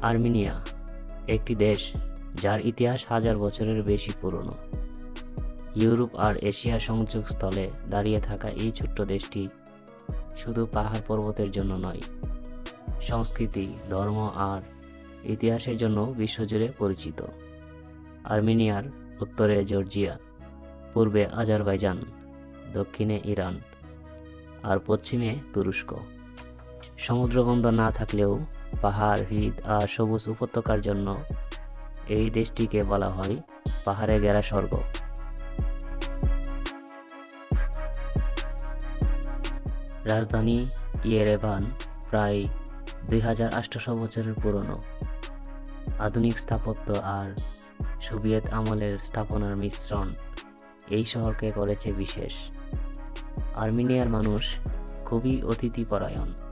Armenia একটি দেশ যার ইতিহাস হাজার বছরের বেশি পুরনো। ইউরোপ আর এশিয়া সংযোগস্থলে দাঁড়িয়ে থাকা এই ছোট্ট দেশটি শুধু পাহাড় পর্বতের জন্য নয়, সংস্কৃতি, ধর্ম আর ইতিহাসের জন্য বিশ্বজুড়ে পরিচিত। আর্মেনিয়ার উত্তরে জর্জিয়া, পূর্বে আজারবাইজান, দক্ষিণে ইরান আর পশ্চিমে তুরস্ক। সমুদ্রবন্দর না থাকলেও পাহাড়, হ্রদ আর সবুজ উপত্যকার জন্য এই দেশটিকে বলা হয় পাহাড়ে ঘেরা স্বর্গ। রাজধানী ইয়েরেভান প্রায় 2800 বছরের পুরনো। আধুনিক স্থাপত্য আর সোভিয়েত আমলের স্থাপনার মিশ্রণ এই শহরকে করেছে বিশেষ। আর্মেনিয়ার মানুষ খুবই অতিথিপরায়ণ।